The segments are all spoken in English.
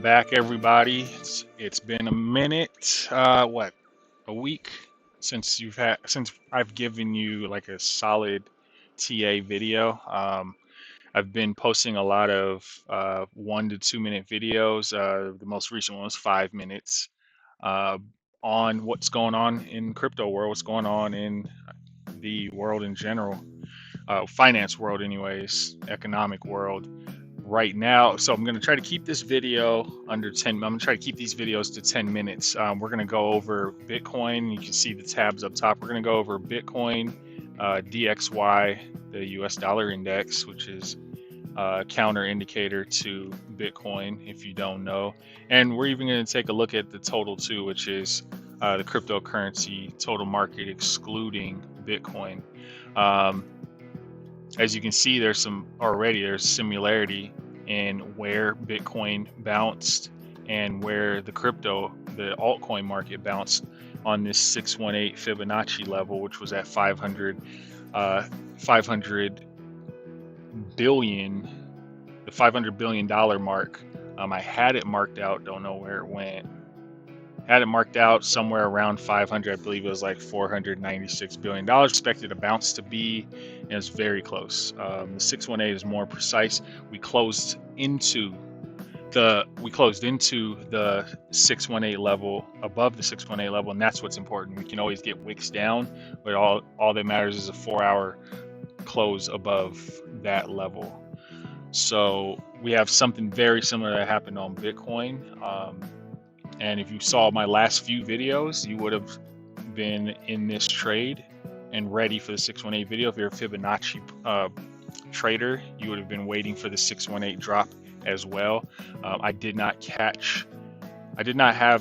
back, everybody. It's been a minute, a week since I've given you like a solid TA video. I've been posting a lot of 1 to 2 minute videos. The most recent one was 5 minutes uh, on what's going on in crypto world, what's going on in the world in general, finance world, anyways, economic world right now. So I'm going to try to keep this video under 10. I'm going to try to keep these videos to 10 minutes. We're going to go over Bitcoin. You can see the tabs up top. We're going to go over Bitcoin, DXY, the US dollar index, which is a counter indicator to Bitcoin, if you don't know. And we're even going to take a look at the total too, which is the cryptocurrency total market excluding Bitcoin. As you can see, there's similarity in where Bitcoin bounced and where the altcoin market bounced on this 618 Fibonacci level, which was at 500 billion, the $500 billion mark. I had it marked out, don't know where it went. Had it marked out somewhere around 500. I believe it was like $496 billion. Expected a bounce to be, and it's very close. The 618 is more precise. We closed into the 618 level, above the 618 level, and that's what's important. We can always get wicks down, but all that matters is a 4-hour close above that level. So we have something very similar that happened on Bitcoin. And if you saw my last few videos, you would have been in this trade and ready for the 618 video. If you're a Fibonacci trader, you would have been waiting for the 618 drop as well. I did not have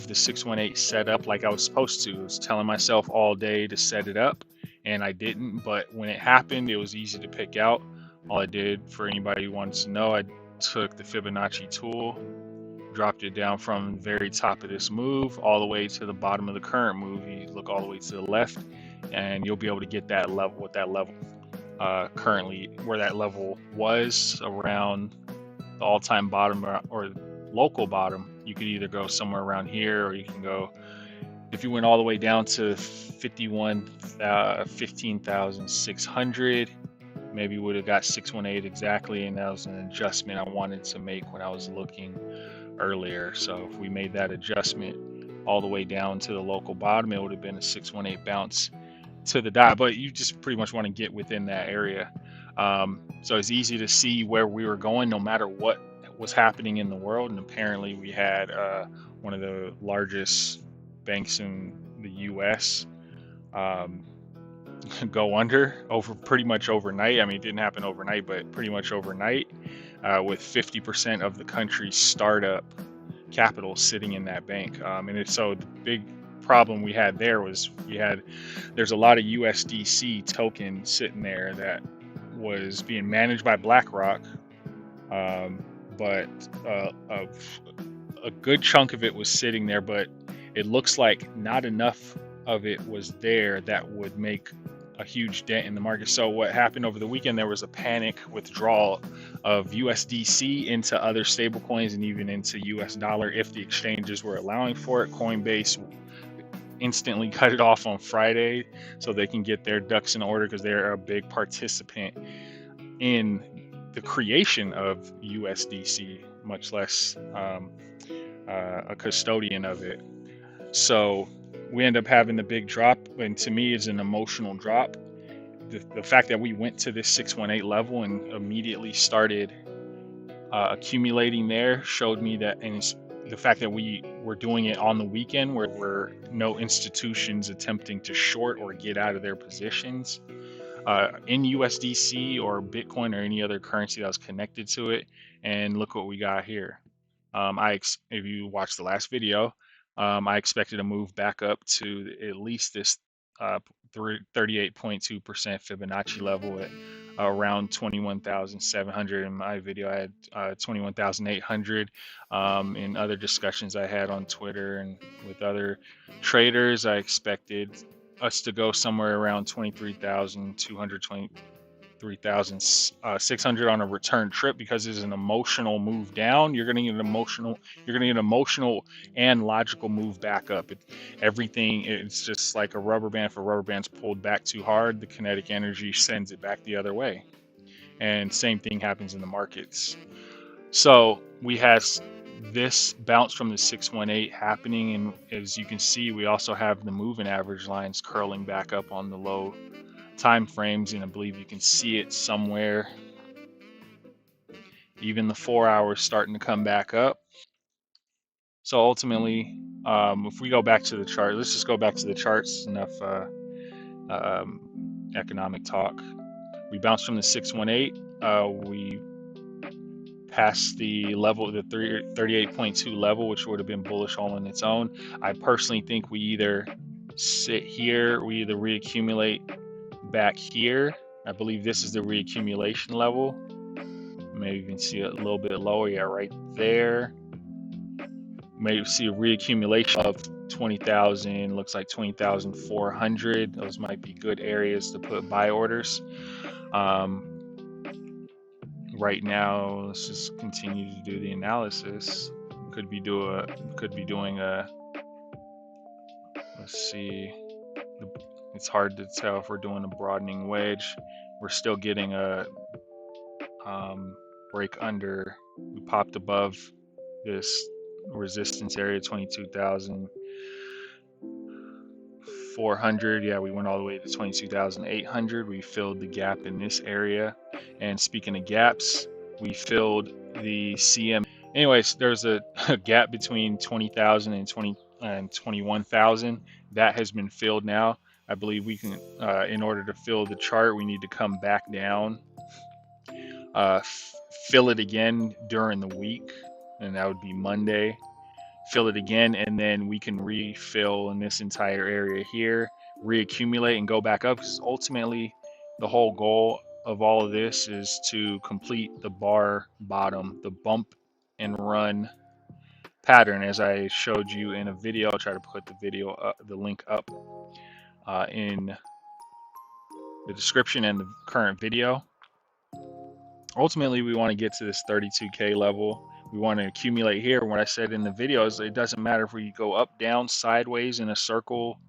the 618 set up like I was supposed to. I was telling myself all day to set it up, and I didn't. But when it happened, it was easy to pick out. All I did, for anybody who wants to know, I took the Fibonacci tool, dropped it down from the very top of this move all the way to the bottom of the current move. You look all the way to the left, and you'll be able to get that level, what that level currently, where that level was around the all-time bottom or local bottom. You could either go somewhere around here, or you can go, if you went all the way down to 15,600, maybe would have got 618 exactly, and that was an adjustment I wanted to make when I was looking earlier. So if we made that adjustment all the way down to the local bottom, it would have been a 618 bounce to the dot. But you just pretty much want to get within that area. So it's easy to see where we were going no matter what was happening in the world. And apparently we had one of the largest banks in the US go under pretty much overnight. I mean, it didn't happen overnight, but pretty much overnight, with 50% of the country's startup capital sitting in that bank. So the big problem we had there was there's a lot of USDC token sitting there that was being managed by BlackRock, but a good chunk of it was sitting there, but it looks like not enough of it was there that would make a huge dent in the market. So what happened over the weekend, there was a panic withdrawal of USDC into other stable coins and even into US dollar if the exchanges were allowing for it. Coinbase instantly cut it off on Friday so they can get their ducks in order, because they're a big participant in the creation of USDC, much less a custodian of it. So we end up having the big drop, and to me it's an emotional drop. The fact that we went to this 618 level and immediately started accumulating there showed me that, and it's the fact that we were doing it on the weekend where there were no institutions attempting to short or get out of their positions in USDC or Bitcoin or any other currency that was connected to it. And look what we got here. If you watched the last video, I expected to move back up to at least this 38.2% Fibonacci level at around 21,700. In my video, I had 21,800. In other discussions I had on Twitter and with other traders, I expected us to go somewhere around 23,200, 3,600 on a return trip because it's an emotional move down. You're going to get an emotional. You're going to get an emotional and logical move back up. Everything. It's just like a rubber band. If a rubber band's pulled back too hard, the kinetic energy sends it back the other way. And same thing happens in the markets. So we had this bounce from the 618 happening, and as you can see, we also have the moving average lines curling back up on the low time frames, and I believe you can see it somewhere. Even the 4 hours starting to come back up. So ultimately, if we go back to the chart, let's just go back to the charts. Enough economic talk. We bounced from the 618. We passed the level, the 38.2 level, which would have been bullish all on its own. I personally think we either sit here, we either reaccumulate back here. I believe this is the reaccumulation level. Maybe you can see it a little bit lower, yeah, right there. Maybe see a reaccumulation of 20,000, looks like 20,400. Those might be good areas to put buy orders. Right now, let's just continue to do the analysis. Could be doing a, let's see, it's hard to tell if we're doing a broadening wedge. We're still getting a break under. We popped above this resistance area, 22,400. Yeah, we went all the way to 22,800. We filled the gap in this area. And speaking of gaps, we filled the CM. Anyways, there's a gap between 20,000 and 21,000. That has been filled now. I believe we can, in order to fill the chart, we need to come back down, fill it again during the week, and that would be Monday. Fill it again, and then we can refill in this entire area here, reaccumulate and go back up, because ultimately the whole goal of all of this is to complete the bar bottom, the bump and run pattern, as I showed you in a video. I'll try to put the video up, the link up in the description and the current video. Ultimately, we want to get to this 32K level. We want to accumulate here. What I said in the video is it doesn't matter if we go up, down, sideways in a circle,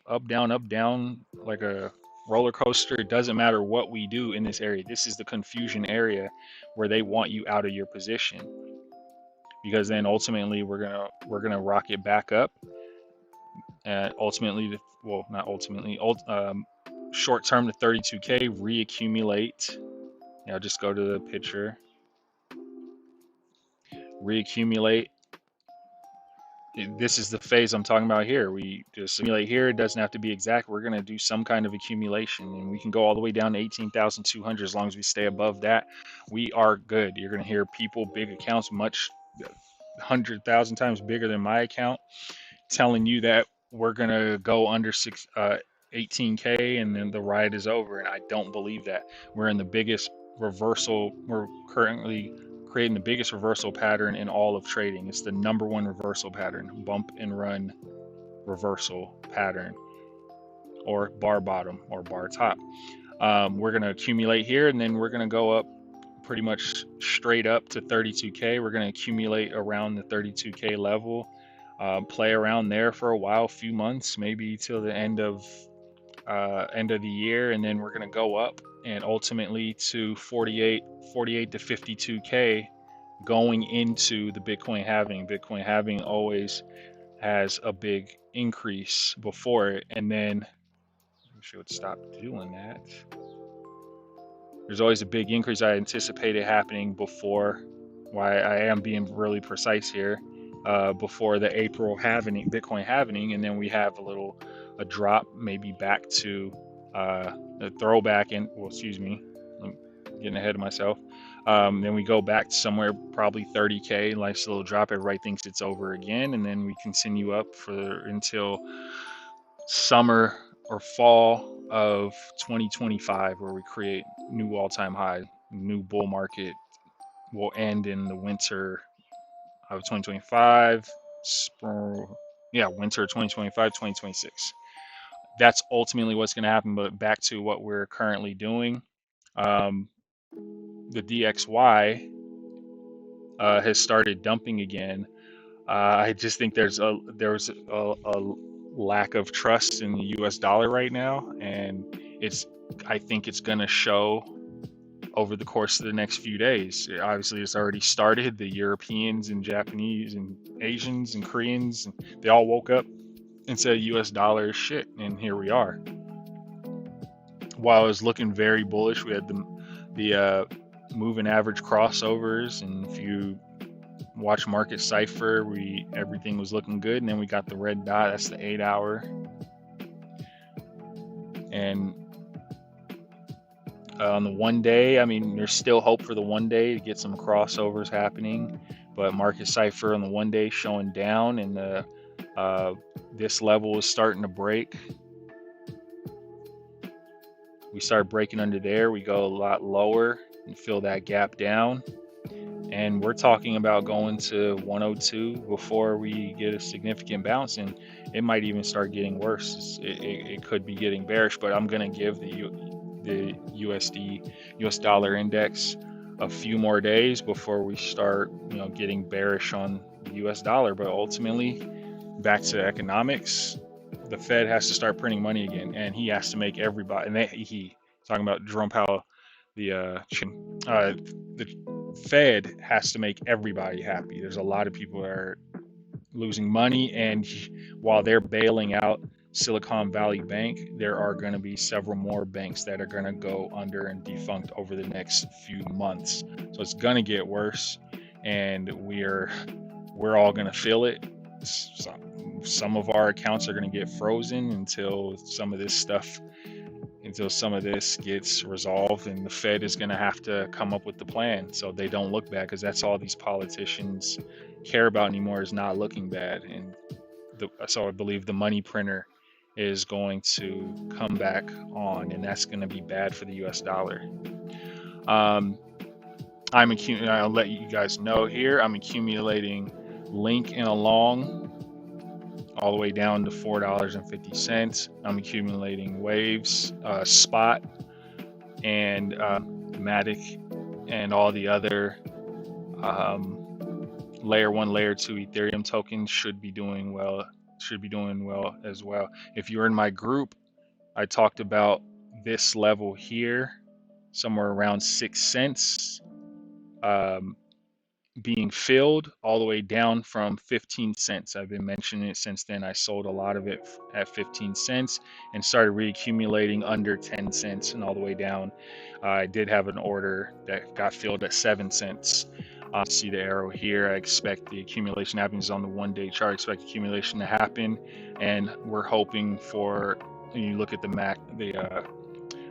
up, down, like a roller coaster. It doesn't matter what we do in this area. This is the confusion area where they want you out of your position, because then ultimately we're gonna rock it back up, and ultimately, well, not ultimately, short term to 32K, reaccumulate. Just go to the picture, reaccumulate. This is the phase I'm talking about here. We just accumulate here. It doesn't have to be exact. We're going to do some kind of accumulation, and we can go all the way down to 18,200. As long as we stay above that, we are good. You're going to hear people, big accounts, much 100,000 times bigger than my account, telling you that we're going to go under 18K and then the ride is over. And I don't believe that. We're in the biggest reversal. We're currently creating the biggest reversal pattern in all of trading. It's the #1 reversal pattern, bump and run reversal pattern, or bar bottom or bar top. We're going to accumulate here, and then we're going to go up pretty much straight up to 32K. We're going to accumulate around the 32K level, play around there for a while, few months, maybe till the end of the year, and then we're going to go up and ultimately to 48 to 52K going into the Bitcoin halving. Bitcoin halving always has a big increase before it, and then I wish it would stop doing that. There's always a big increase. I anticipate it happening before, why I am being really precise here, before the April halving, Bitcoin halving, and then we have a drop, maybe back to a throwback, and well, excuse me, I'm getting ahead of myself. Then we go back to somewhere probably 30K, nice little drop. Everybody thinks it's over again, and then we continue up until summer or fall of 2025, where we create new all-time high. New bull market will end in the winter of 2025, winter 2025, 2026. That's ultimately what's going to happen. But back to what we're currently doing, The DXY has started dumping again. I just think there's a lack of trust in the U.S. dollar right now, and it's I think it's going to show over the course of the next few days. Obviously, it's already started. The Europeans and Japanese and Asians and Koreans, they all woke up and said U.S. dollar is shit, and here we are. While it was looking very bullish, we had the moving average crossovers, and if you watch market cipher, everything was looking good, and then we got the red dot. That's the 8-hour, and on the 1 day, I mean, there's still hope for the 1 day to get some crossovers happening, but market cipher on the 1 day showing down, and this level is starting to break. We start breaking under there, we go a lot lower and fill that gap down, and we're talking about going to 102 before we get a significant bounce, and it might even start getting worse. It could be getting bearish, but I'm going to give the US dollar index a few more days before we start getting bearish on the US dollar. But ultimately, back to economics, the Fed has to start printing money again, and he has to make everybody, and he talking about Jerome Powell, the Fed has to make everybody happy. There's a lot of people that are losing money, and while they're bailing out Silicon Valley Bank, there are going to be several more banks that are going to go under and defunct over the next few months. So it's going to get worse, and we're all going to feel it. Some of our accounts are going to get frozen until some of this gets resolved, and the Fed is going to have to come up with the plan so they don't look bad, because that's all these politicians care about anymore, is not looking bad. And so I believe the money printer is going to come back on, and that's going to be bad for the US dollar. I'll let you guys know here, I'm accumulating Link and Along all the way down to $4.50. I'm accumulating Waves, Spot, and Matic, and all the other layer 1, layer 2 Ethereum tokens should be doing well as well. If you're in my group, I talked about this level here, somewhere around 6 cents. Being filled all the way down from 15 cents. I've been mentioning it since then. I sold a lot of it at 15 cents and started reaccumulating under 10 cents and all the way down. I did have an order that got filled at 7 cents. See the arrow here. I expect the accumulation happens on the 1-day chart. I expect accumulation to happen, and we're hoping for, when you look at the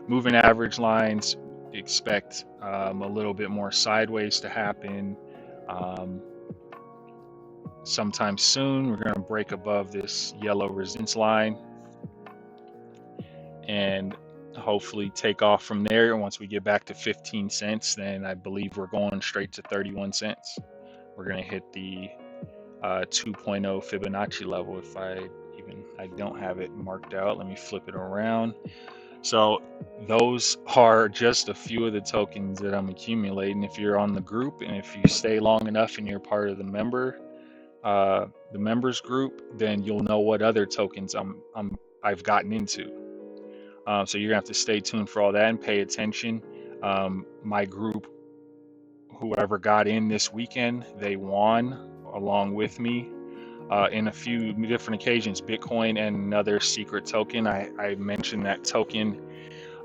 moving average lines, expect a little bit more sideways to happen. Sometime soon. We're going to break above this yellow resistance line and hopefully take off from there. And once we get back to 15 cents, then I believe we're going straight to 31 cents. We're going to hit the 2.0 Fibonacci level. If I don't have it marked out, let me flip it around. So those are just a few of the tokens that I'm accumulating. If you're on the group, and if you stay long enough and you're part of the members group, then you'll know what other tokens I've gotten into. So you're gonna have to stay tuned for all that and pay attention. My group, whoever got in this weekend, they won along with me in a few different occasions. Bitcoin and another secret token. I mentioned that token,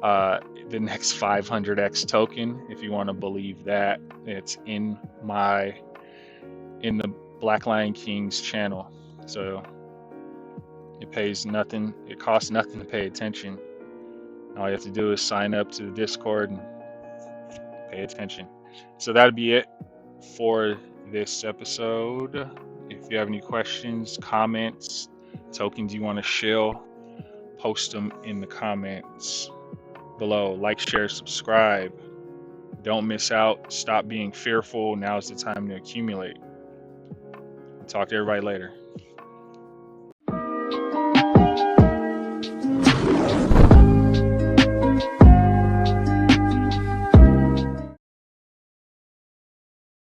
the next 500x token. If you want to believe that, it's in the Black Lion Kings channel. So it pays nothing. It costs nothing to pay attention. All you have to do is sign up to the Discord and pay attention. So that'd be it for this episode. If you have any questions, comments, tokens you want to shill, post them in the comments below. Like, share, subscribe. Don't miss out. Stop being fearful. Now's the time to accumulate. Talk to everybody later.